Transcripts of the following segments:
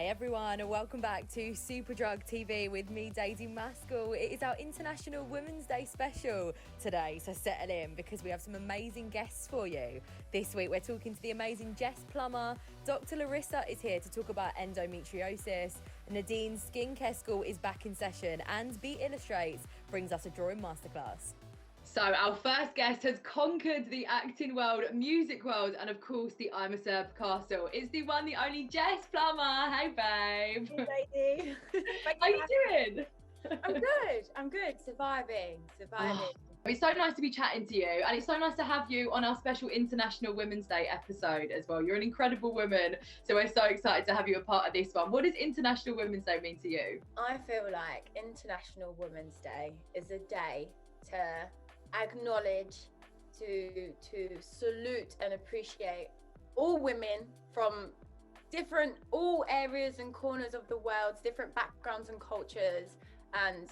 everyone, and welcome back to Superdrug TV with me, Daisy Maskell. It is our International Women's Day special today, so settle in because we have some amazing guests for you. This week we're talking to the amazing Jess Plummer. Dr. Larisa is here to talk about endometriosis. Nadine's skincare school is back in session, and Be Illustrates brings us a drawing masterclass. So our first guest has conquered the acting world, music world, and of course the I'm a Serb castle. It's the one, the only Jess Plummer. Hey, babe. Hey, Daisy. How you doing? I'm good. Surviving. Oh, it's so nice to be chatting to you, and it's so nice to have you on our special International Women's Day episode as well. You're an incredible woman, so we're so excited to have you a part of this one. What does International Women's Day mean to you? I feel like International Women's Day is a day to acknowledge, to salute and appreciate all women from all areas and corners of the world, different backgrounds and cultures, and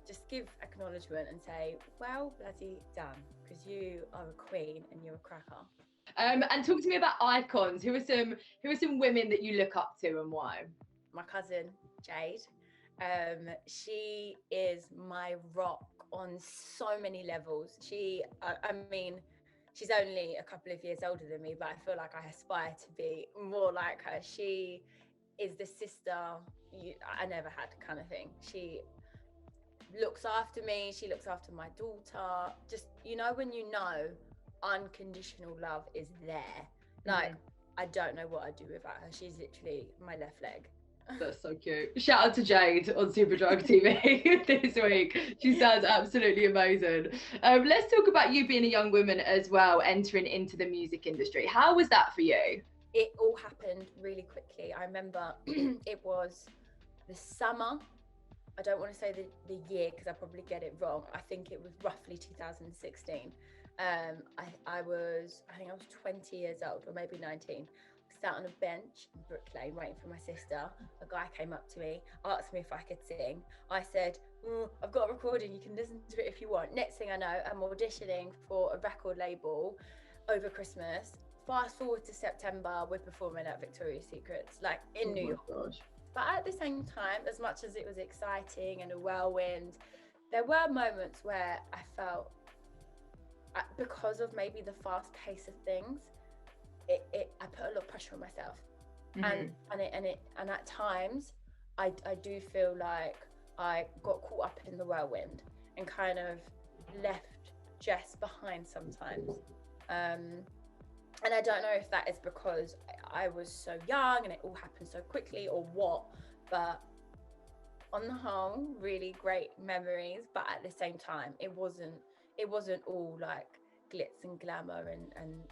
just give acknowledgement and say, well, bloody done, because you are a queen and you're a cracker. And talk to me about icons. Who are some women that you look up to and why? My cousin Jade, she is my rock on so many levels. She's only a couple of years older than me, but I feel like I aspire to be more like her. She is the sister I never had, kind of thing. She looks after me, she looks after my daughter. Just, when unconditional love is there. Like, I don't know what I'd do without her. She's literally my left leg. That's so cute. Shout out to Jade on Superdrug TV this week. She sounds absolutely amazing. Let's talk about you being a young woman as well, entering into the music industry. How was that for you? It all happened really quickly. I remember it was the summer. I don't want to say the year because I probably get it wrong. I think it was roughly 2016. I think I was 20 years old, or maybe 19. Sat on a bench in Brook Lane waiting for my sister. A guy came up to me, asked me if I could sing. I said, I've got a recording, you can listen to it if you want. Next thing I know, I'm auditioning for a record label over Christmas. Fast forward to September, we're performing at Victoria's Secrets, like in New York. Gosh. But at the same time, as much as it was exciting and a whirlwind, there were moments where I felt, because of maybe the fast pace of things, I put a lot of pressure on myself, and at times I do feel like I got caught up in the whirlwind and kind of left Jess behind sometimes, and I don't know if that is because I was so young and it all happened so quickly or what, but on the whole, really great memories. But at the same time, it wasn't all like glitz and glamour and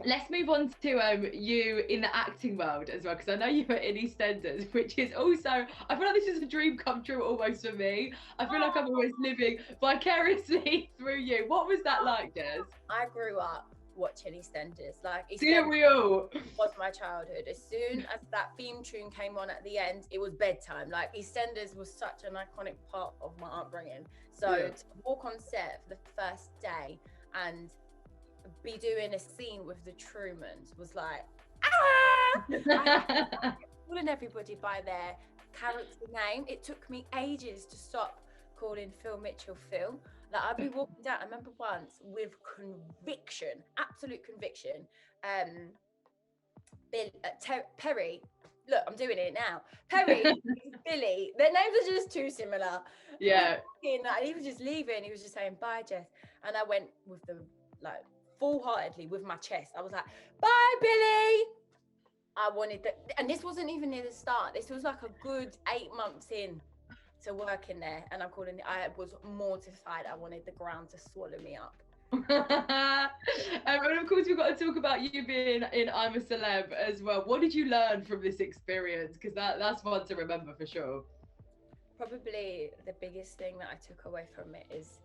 Let's move on to you in the acting world as well, because I know you were in EastEnders, which is also, I feel like this is a dream come true almost for me. I feel like I'm always living vicariously through you. What was that like, Jess? I grew up watching EastEnders. Like, Didn't we all? Was my childhood. As soon as that theme tune came on at the end, it was bedtime. Like, EastEnders was such an iconic part of my upbringing. So to walk on set for the first day and be doing a scene with the Trumans was like, calling everybody by their character name. It took me ages to stop calling Phil Mitchell Phil. Like, I'd be walking down, I remember once with conviction, absolute conviction, Perry, look, I'm doing it now. Perry, Billy, their names are just too similar. Yeah. And he was just leaving. He was just saying, bye, Jess. And I went with them, like, full-heartedly with my chest. I was like, bye, Billy. I wanted that. And this wasn't even near the start. This was like a good 8 months in to working there. And I was mortified. I wanted the ground to swallow me up. And of course we've got to talk about you being in I'm a Celeb as well. What did you learn from this experience? Because that's one to remember for sure. Probably the biggest thing that I took away from it is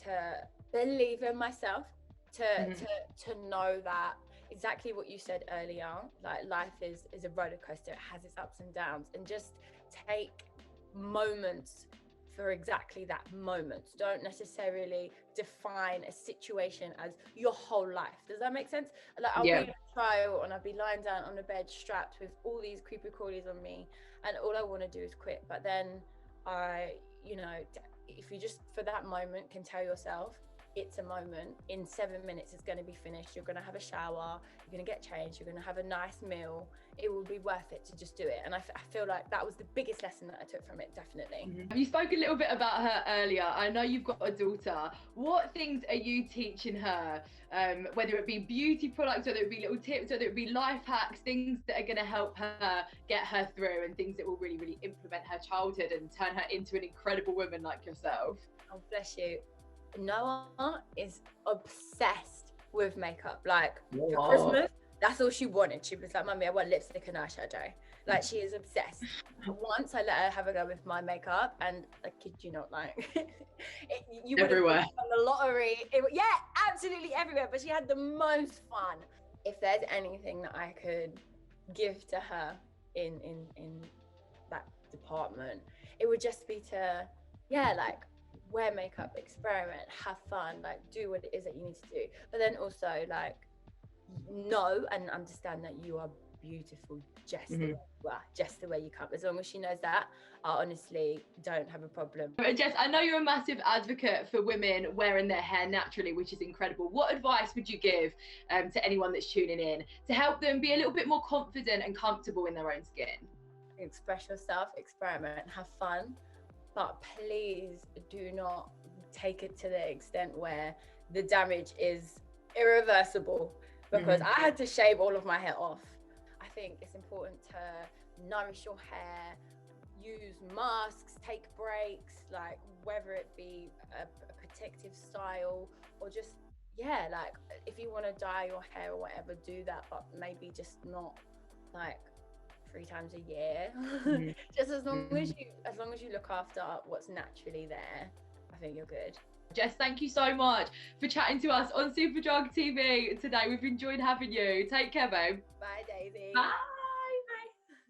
to believe in myself, to know that exactly what you said earlier, like life is a roller coaster. It has its ups and downs, and just take moments for exactly that moment. Don't necessarily define a situation as your whole life. Does that make sense? Like I'll Yeah. be in a trial and I'll be lying down on a bed strapped with all these creepy crawlies on me, and all I want to do is quit. But then if you just for that moment can tell yourself it's a moment, in 7 minutes it's going to be finished, you're going to have a shower, you're going to get changed, you're going to have a nice meal, it will be worth it to just do it. And I feel like that was the biggest lesson that I took from it, definitely. You spoke a little bit about her earlier. I know you've got a daughter. What things are you teaching her, whether it be beauty products, whether it be little tips, whether it be life hacks, things that are going to help her get her through, and things that will really, really implement her childhood and turn her into an incredible woman like yourself? Oh, bless you. Noah is obsessed with makeup. Like for Christmas, that's all she wanted. She was like, "Mummy, I want lipstick and eyeshadow." Like, she is obsessed. Once I let her have a go with my makeup, and I kid you not, like you would Everywhere. have won the lottery. Yeah, absolutely everywhere. But she had the most fun. If there's anything that I could give to her in that department, it would just be to like wear makeup, experiment, have fun, like do what it is that you need to do, but then also like know and understand that you are beautiful just the way you are, just the way you come. As long as she knows that, I honestly don't have a problem. Jess, I know you're a massive advocate for women wearing their hair naturally, which is incredible. What advice would you give to anyone that's tuning in to help them be a little bit more confident and comfortable in their own skin? Express yourself, experiment, have fun, but please do not take it to the extent where the damage is irreversible, because I had to shave all of my hair off. I think it's important to nourish your hair, use masks, take breaks, like whether it be a protective style or just, like if you want to dye your hair or whatever, do that, but maybe just not like 3 times a year. Just as long as you look after what's naturally there, I think you're good. Jess, thank you so much for chatting to us on Superdrug TV today. We've enjoyed having you. Take care, babe. Bye, Daisy. Bye.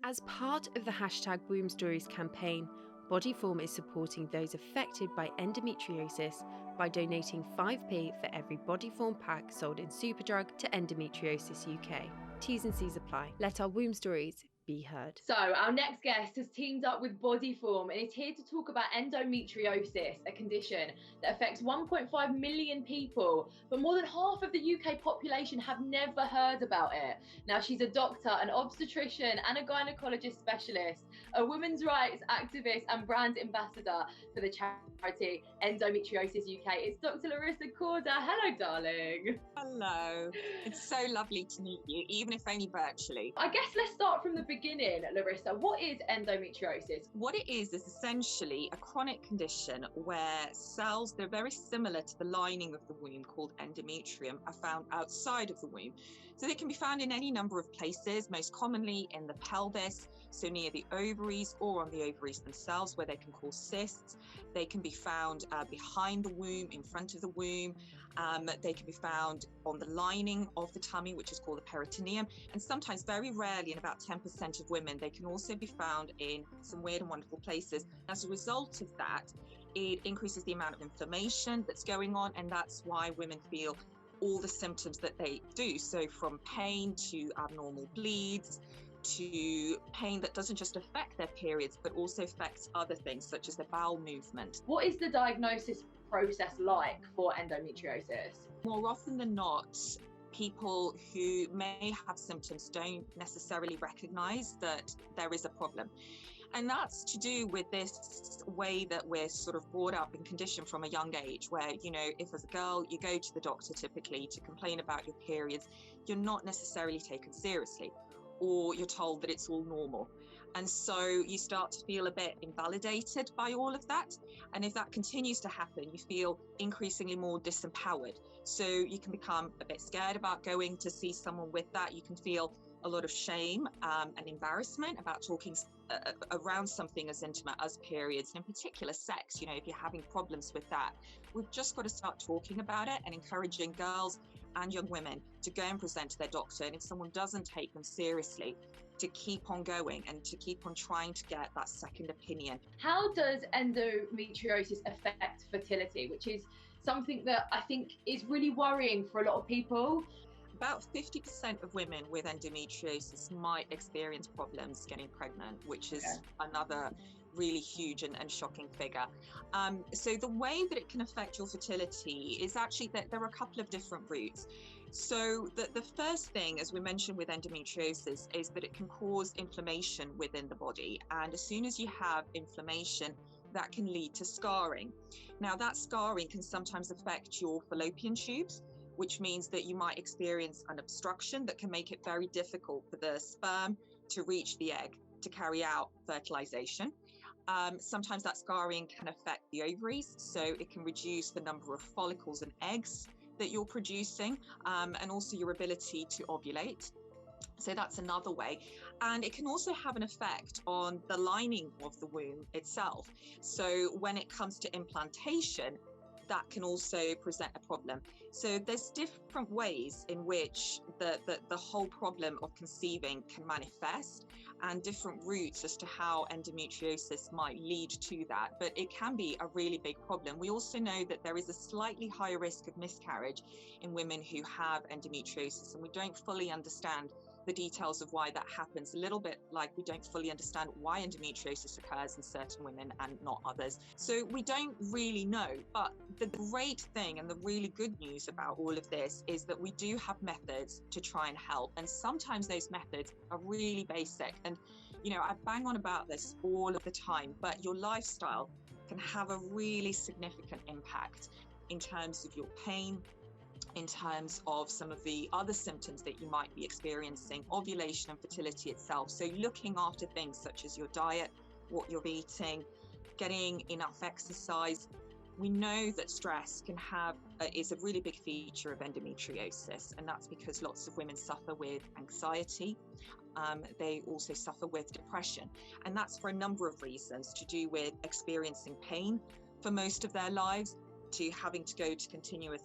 As part of the #WombStories campaign, Bodyform is supporting those affected by endometriosis by donating 5p for every Bodyform pack sold in Superdrug to Endometriosis UK. T's and C's apply. Let our womb stories be heard. So our next guest has teamed up with Bodyform and is here to talk about endometriosis, a condition that affects 1.5 million people, but more than half of the UK population have never heard about it. Now, she's a doctor, an obstetrician and a gynecologist specialist, a women's rights activist and brand ambassador for the charity Endometriosis UK. It's Dr. Larisa Corda. Hello, darling. Hello. It's so lovely to meet you, even if only virtually. I guess let's start from the beginning, Larisa. What is endometriosis? What it is essentially a chronic condition where cells, they're very similar to the lining of the womb called endometrium, are found outside of the womb. So they can be found in any number of places, most commonly in the pelvis, so near the ovaries or on the ovaries themselves, where they can cause cysts. They can be found behind the womb, in front of the womb. They can be found on the lining of the tummy, which is called the peritoneum. And sometimes, very rarely, in about 10% of women, they can also be found in some weird and wonderful places. As a result of that, it increases the amount of inflammation that's going on, and that's why women feel all the symptoms that they do. So from pain to abnormal bleeds, to pain that doesn't just affect their periods, but also affects other things, such as their bowel movement. What is the diagnosis process like for endometriosis? More often than not, people who may have symptoms don't necessarily recognize that there is a problem. And that's to do with this way that we're sort of brought up and conditioned from a young age, where, you know, if as a girl you go to the doctor typically to complain about your periods, you're not necessarily taken seriously, or you're told that it's all normal. And so you start to feel a bit invalidated by all of that. And if that continues to happen, you feel increasingly more disempowered. So you can become a bit scared about going to see someone with that. You can feel a lot of shame and embarrassment about talking around something as intimate as periods, and in particular sex. You know, if you're having problems with that, we've just got to start talking about it and encouraging girls and young women to go and present to their doctor. And if someone doesn't take them seriously, to keep on going and to keep on trying to get that second opinion. How does endometriosis affect fertility, which is something that I think is really worrying for a lot of people. About 50% of women with endometriosis might experience problems getting pregnant, which is another really huge and shocking figure. So the way that it can affect your fertility is actually that there are a couple of different routes. So the first thing, as we mentioned with endometriosis, is that it can cause inflammation within the body. And as soon as you have inflammation, that can lead to scarring. Now, that scarring can sometimes affect your fallopian tubes, which means that you might experience an obstruction that can make it very difficult for the sperm to reach the egg to carry out fertilization. Sometimes that scarring can affect the ovaries, so it can reduce the number of follicles and eggs that you're producing, and also your ability to ovulate. So that's another way. And it can also have an effect on the lining of the womb itself. So when it comes to implantation, that can also present a problem. So there's different ways in which the whole problem of conceiving can manifest, and different routes as to how endometriosis might lead to that. But it can be a really big problem. We also know that there is a slightly higher risk of miscarriage in women who have endometriosis, and we don't fully understand the details of why that happens, a little bit like we don't fully understand why endometriosis occurs in certain women and not others. So we don't really know, but the great thing and the really good news about all of this is that we do have methods to try and help, and sometimes those methods are really basic. And you know, I bang on about this all of the time, but your lifestyle can have a really significant impact in terms of your pain, in terms of some of the other symptoms that you might be experiencing, ovulation and fertility itself. So looking after things such as your diet, what you're eating, getting enough exercise. We know that stress is a really big feature of endometriosis, and that's because lots of women suffer with anxiety. They also suffer with depression, and that's for a number of reasons, to do with experiencing pain for most of their lives, to having to go to continuous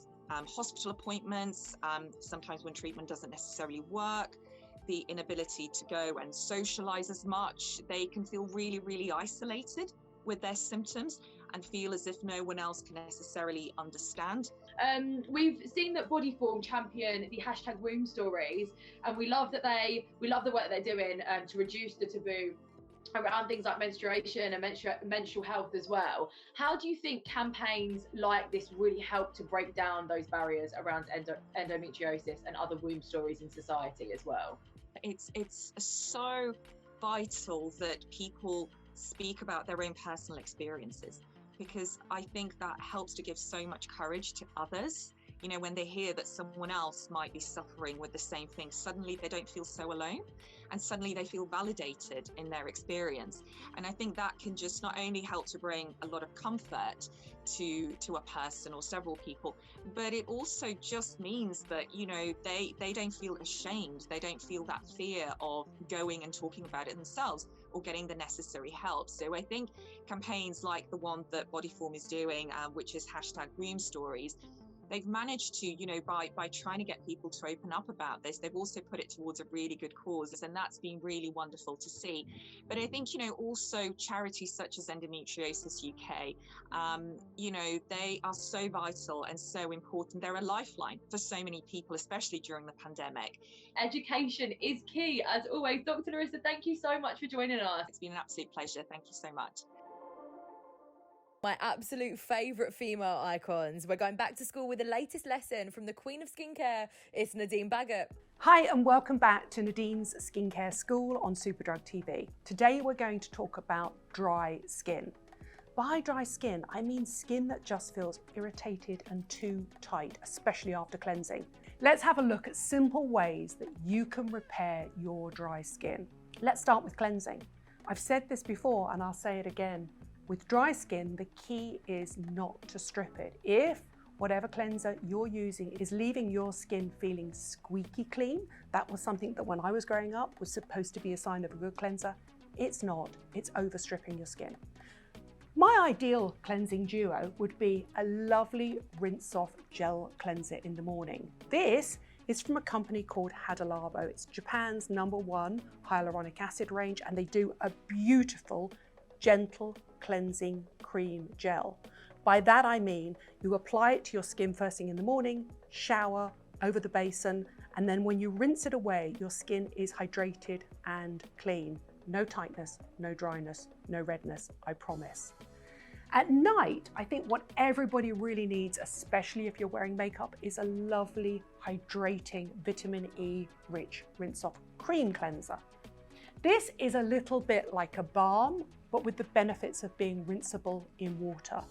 hospital appointments, sometimes when treatment doesn't necessarily work, the inability to go and socialize as much. They can feel really, really isolated with their symptoms and feel as if no one else can necessarily understand. We've seen that Bodyform champion the hashtag womb stories, and we love the work that they're doing to reduce the taboo around things like menstruation and menstrual health as well. How do you think campaigns like this really help to break down those barriers around endometriosis and other womb stories in society as well? It's so vital that people speak about their own personal experiences, because I think that helps to give so much courage to others. You know, when they hear that someone else might be suffering with the same thing, suddenly they don't feel so alone, and suddenly they feel validated in their experience. And I think that can just not only help to bring a lot of comfort to a person or several people, but it also just means that, you know, they don't feel ashamed. They don't feel that fear of going and talking about it themselves or getting the necessary help. So I think campaigns like the one that Bodyform is doing, which is hashtag womb stories, they've managed to, you know, by trying to get people to open up about this, they've also put it towards a really good cause, and that's been really wonderful to see. But I think, you know, also charities such as Endometriosis UK, you know, they are so vital and so important. They're a lifeline for so many people, especially during the pandemic. Education is key, as always. Dr. Larisa, thank you so much for joining us. It's been an absolute pleasure. Thank you so much. My absolute favourite female icons. We're going back to school with the latest lesson from the Queen of Skincare. It's Nadine Baggott. Hi and welcome back to Nadine's Skincare School on Superdrug TV. Today we're going to talk about dry skin. By dry skin, I mean skin that just feels irritated and too tight, especially after cleansing. Let's have a look at simple ways that you can repair your dry skin. Let's start with cleansing. I've said this before and I'll say it again. With dry skin, the key is not to strip it. If whatever cleanser you're using is leaving your skin feeling squeaky clean, that was something that when I was growing up was supposed to be a sign of a good cleanser. It's not, it's overstripping your skin. My ideal cleansing duo would be a lovely rinse-off gel cleanser in the morning. This is from a company called Hada Labo. It's Japan's #1 hyaluronic acid range, and they do a beautiful, gentle cleansing cream gel. By that I mean you apply it to your skin first thing in the morning, shower, over the basin, and then when you rinse it away, your skin is hydrated and clean. No tightness, no dryness, no redness, I promise. At night, I think what everybody really needs, especially if you're wearing makeup, is a lovely, hydrating, vitamin E rich rinse-off cream cleanser. This is a little bit like a balm, but with the benefits of being rinsable in water.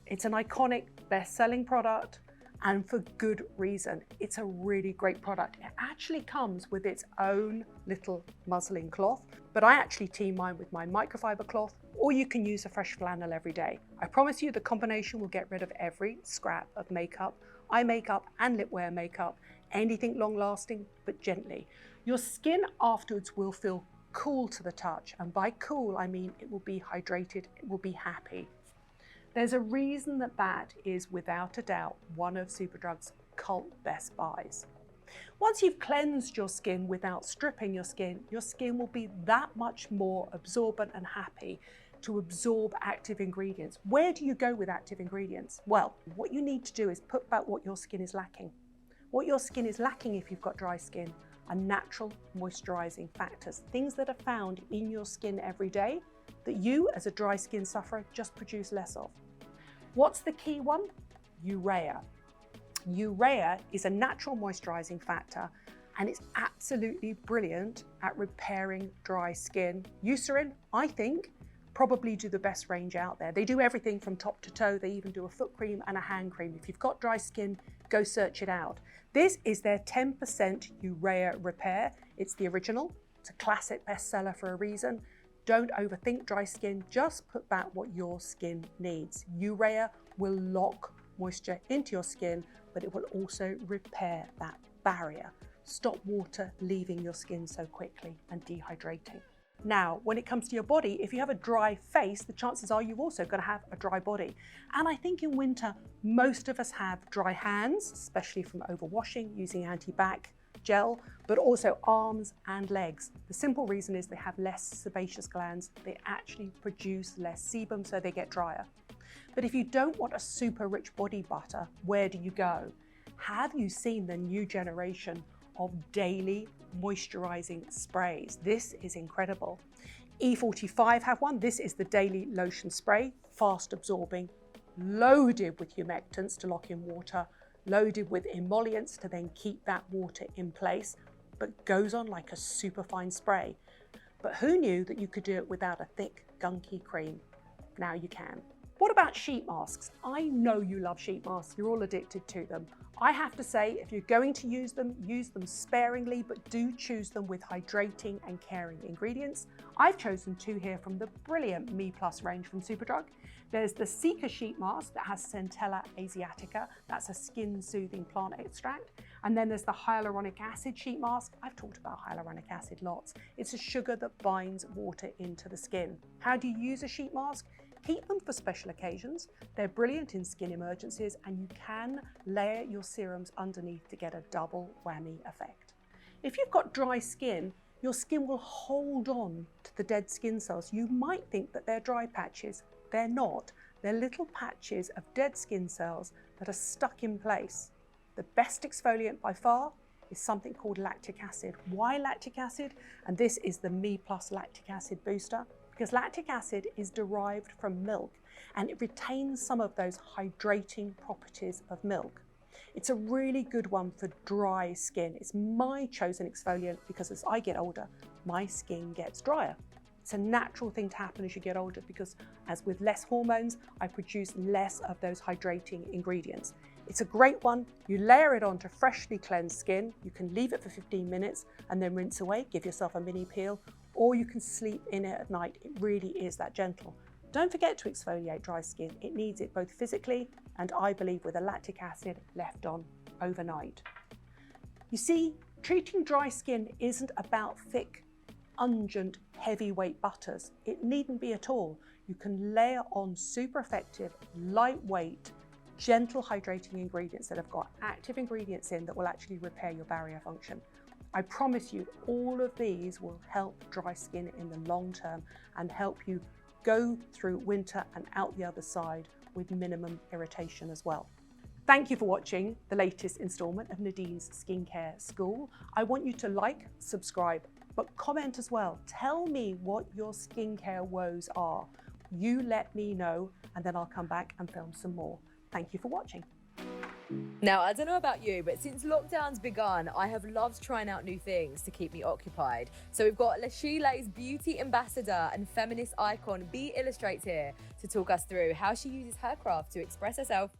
It's an iconic, best-selling product, and for good reason. It's a really great product. It actually comes with its own little muslin cloth, but I actually team mine with my microfiber cloth, or you can use a fresh flannel every day. I promise you the combination will get rid of every scrap of makeup, eye makeup and lip wear makeup, anything long lasting, but gently. Your skin afterwards will feel cool to the touch, and by cool I mean it will be hydrated, it will be happy. There's a reason that is without a doubt one of Superdrug's cult best buys. Once you've cleansed your skin without stripping your skin will be that much more absorbent and happy to absorb active ingredients. Where do you go with active ingredients? Well, what you need to do is put back what your skin is lacking. What your skin is lacking if you've got dry skin are natural moisturizing factors, things that are found in your skin every day that you as a dry skin sufferer just produce less of. What's the key one? Urea. Urea is a natural moisturizing factor and it's absolutely brilliant at repairing dry skin. Eucerin, I think, probably do the best range out there. They do everything from top to toe. They even do a foot cream and a hand cream. If you've got dry skin, go search it out. This is their 10% Urea Repair. It's the original. It's a classic bestseller for a reason. Don't overthink dry skin, just put back what your skin needs. Urea will lock moisture into your skin, but it will also repair that barrier. Stop water leaving your skin so quickly and dehydrating. Now, when it comes to your body, if you have a dry face, the chances are you've also got to have a dry body. And I think in winter, most of us have dry hands, especially from overwashing, using anti-bac gel, but also arms and legs. The simple reason is they have less sebaceous glands. They actually produce less sebum, so they get drier. But if you don't want a super rich body butter, where do you go? Have you seen the new generation of daily moisturizing sprays? This is incredible. E45 have one. This is the daily lotion spray, fast absorbing, loaded with humectants to lock in water, loaded with emollients to then keep that water in place, but goes on like a superfine spray. But who knew that you could do it without a thick, gunky cream? Now you can. What about sheet masks? I know you love sheet masks, you're all addicted to them. I have to say, if you're going to use them sparingly, but do choose them with hydrating and caring ingredients. I've chosen two here from the brilliant Me Plus range from Superdrug. There's the Cica sheet mask that has Centella asiatica, that's a skin soothing plant extract. And then there's the hyaluronic acid sheet mask. I've talked about hyaluronic acid lots. It's a sugar that binds water into the skin. How do you use a sheet mask? Keep them for special occasions. They're brilliant in skin emergencies, and you can layer your serums underneath to get a double whammy effect. If you've got dry skin, your skin will hold on to the dead skin cells. You might think that they're dry patches. They're not. They're little patches of dead skin cells that are stuck in place. The best exfoliant by far is something called lactic acid. Why lactic acid? And this is the Me Plus Lactic Acid Booster. Because lactic acid is derived from milk and it retains some of those hydrating properties of milk. It's a really good one for dry skin. It's my chosen exfoliant because as I get older, my skin gets drier. It's a natural thing to happen as you get older because as with less hormones, I produce less of those hydrating ingredients. It's a great one. You layer it onto freshly cleansed skin. You can leave it for 15 minutes and then rinse away, give yourself a mini peel, or you can sleep in it at night. It really is that gentle. Don't forget to exfoliate dry skin. It needs it both physically and I believe with a lactic acid left on overnight. You see, treating dry skin isn't about thick, ungent, heavyweight butters. It needn't be at all. You can layer on super effective, lightweight, gentle hydrating ingredients that have got active ingredients in that will actually repair your barrier function. I promise you all of these will help dry skin in the long term and help you go through winter and out the other side with minimum irritation as well. Thank you for watching the latest instalment of Nadine's Skincare School. I want you to like, subscribe, but comment as well. Tell me what your skincare woes are. You let me know, and then I'll come back and film some more. Thank you for watching. Now, I don't know about you, but since lockdown's begun, I have loved trying out new things to keep me occupied. So we've got Lasheila's beauty ambassador and feminist icon, B Illustrates, here to talk us through how she uses her craft to express herself.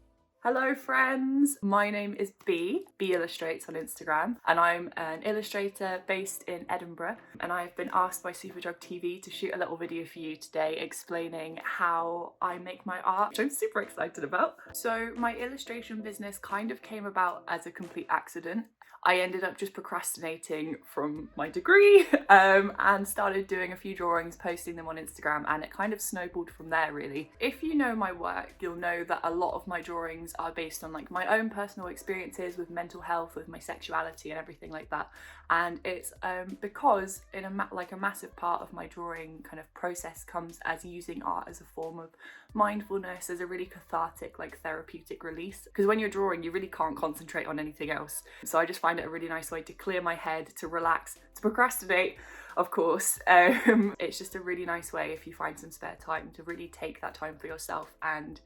Hello friends, my name is B Illustrates on Instagram, and I'm an illustrator based in Edinburgh, and I've been asked by Superdrug TV to shoot a little video for you today explaining how I make my art, which I'm super excited about. So my illustration business kind of came about as a complete accident. I ended up just procrastinating from my degree and started doing a few drawings, posting them on Instagram, and it kind of snowballed from there really. If you know my work, you'll know that a lot of my drawings are based on like my own personal experiences with mental health, with my sexuality and everything like that. And it's because in a massive part of my drawing kind of process comes as using art as a form of mindfulness, as a really cathartic, like therapeutic release. Because when you're drawing, you really can't concentrate on anything else. So I just find it a really nice way to clear my head, to relax, to procrastinate, of course. It's just a really nice way, if you find some spare time, to really take that time for yourself and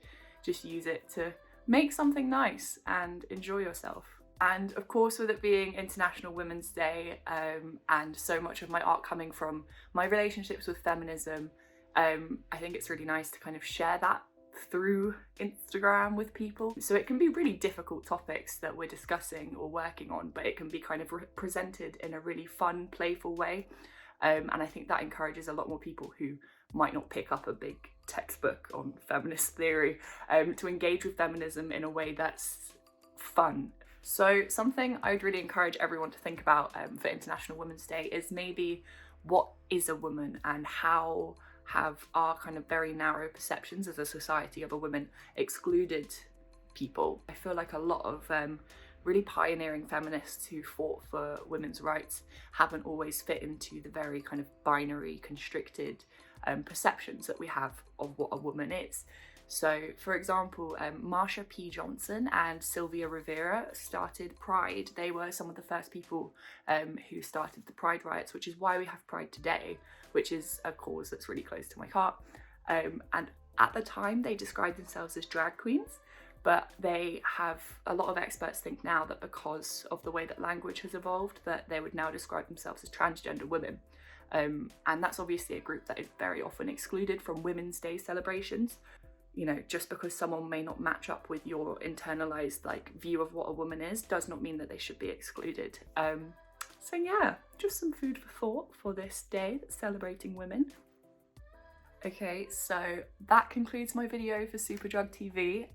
just use it to make something nice and enjoy yourself. And of course, with it being International Women's Day and so much of my art coming from my relationships with feminism, I think it's really nice to kind of share that through Instagram with people. So it can be really difficult topics that we're discussing or working on, but it can be kind of presented in a really fun, playful way. And I think that encourages a lot more people who might not pick up a big textbook on feminist theory to engage with feminism in a way that's fun. So something I'd really encourage everyone to think about for International Women's Day is maybe what is a woman, and how have our kind of very narrow perceptions as a society of a woman excluded people. I feel like a lot of really pioneering feminists who fought for women's rights haven't always fit into the very kind of binary, constricted perceptions that we have of what a woman is. So, for example, Marsha P. Johnson and Sylvia Rivera started Pride. They were some of the first people who started the Pride riots, which is why we have Pride today, which is a cause that's really close to my heart. And at the time, they described themselves as drag queens, but they have, a lot of experts think now that because of the way that language has evolved, that they would now describe themselves as transgender women. And that's obviously a group that is very often excluded from Women's Day celebrations. You know, just because someone may not match up with your internalized like view of what a woman is does not mean that they should be excluded. So yeah, just some food for thought for this day that's celebrating women. Okay, so that concludes my video for Superdrug TV.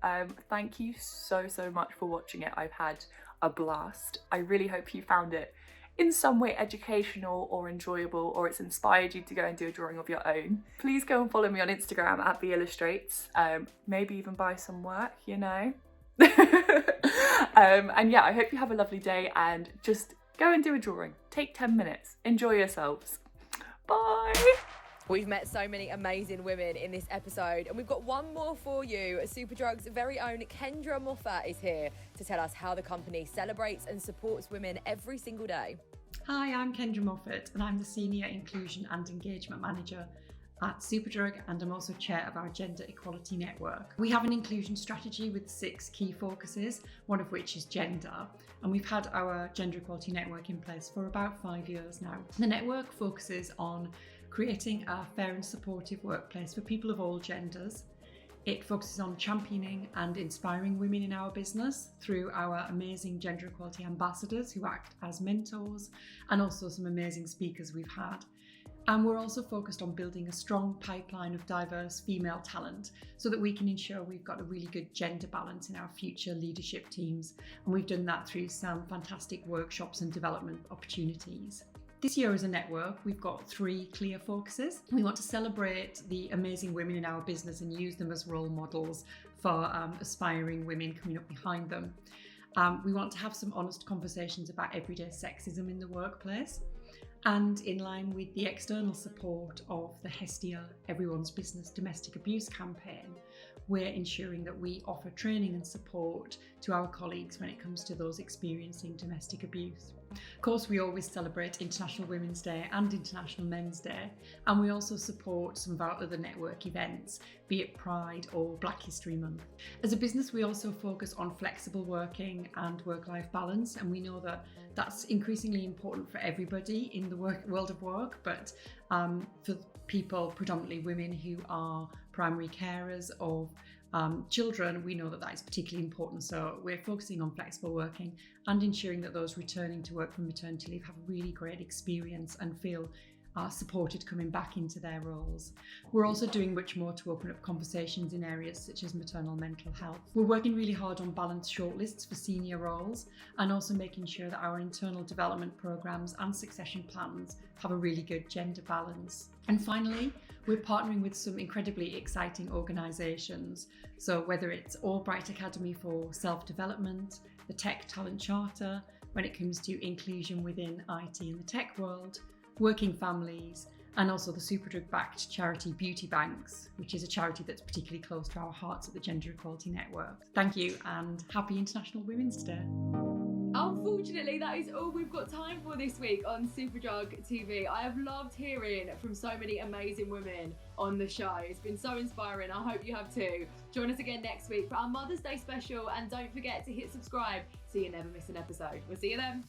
Thank you so much for watching it. I've had a blast. I really hope you found it in some way educational or enjoyable, or it's inspired you to go and do a drawing of your own. Please go and follow me on Instagram at @BIllustrates. Maybe even buy some work, you know. And yeah, I hope you have a lovely day and just go and do a drawing. Take 10 minutes. Enjoy yourselves. Bye. We've met so many amazing women in this episode, and we've got one more for you. Superdrug's very own Kendra Moffatt is here to tell us how the company celebrates and supports women every single day. Hi, I'm Kendra Moffatt, and I'm the Senior Inclusion and Engagement Manager at Superdrug, and I'm also chair of our Gender Equality Network. We have an inclusion strategy with 6 key focuses, one of which is gender, and we've had our Gender Equality Network in place for about 5 years now. The network focuses on creating a fair and supportive workplace for people of all genders. It focuses on championing and inspiring women in our business through our amazing gender equality ambassadors who act as mentors, and also some amazing speakers we've had. And we're also focused on building a strong pipeline of diverse female talent so that we can ensure we've got a really good gender balance in our future leadership teams. And we've done that through some fantastic workshops and development opportunities. This year as a network, we've got 3 clear focuses. We want to celebrate the amazing women in our business and use them as role models for aspiring women coming up behind them. We want to have some honest conversations about everyday sexism in the workplace. And in line with the external support of the Hestia Everyone's Business Domestic Abuse campaign, we're ensuring that we offer training and support to our colleagues when it comes to those experiencing domestic abuse. Of course, we always celebrate International Women's Day and International Men's Day, and we also support some of our other network events, be it Pride or Black History Month. As a business, we also focus on flexible working and work-life balance, and we know that that's increasingly important for everybody in the world of work, but for people, predominantly women who are primary carers of children, we know that that is particularly important. So we're focusing on flexible working and ensuring that those returning to work from maternity leave have a really great experience and feel supported coming back into their roles. We're also doing much more to open up conversations in areas such as maternal mental health. We're working really hard on balanced shortlists for senior roles and also making sure that our internal development programs and succession plans have a really good gender balance. And finally, we're partnering with some incredibly exciting organisations. So whether it's Albright Academy for self-development, the Tech Talent Charter, when it comes to inclusion within IT and the tech world, working families, and also the Superdrug-backed charity Beauty Banks, which is a charity that's particularly close to our hearts at the Gender Equality Network. Thank you, and happy International Women's Day. Unfortunately, that is all we've got time for this week on Superdrug TV. I have loved hearing from so many amazing women on the show. It's been so inspiring. I hope you have too. Join us again next week for our Mother's Day special, and don't forget to hit subscribe so you never miss an episode. We'll see you then.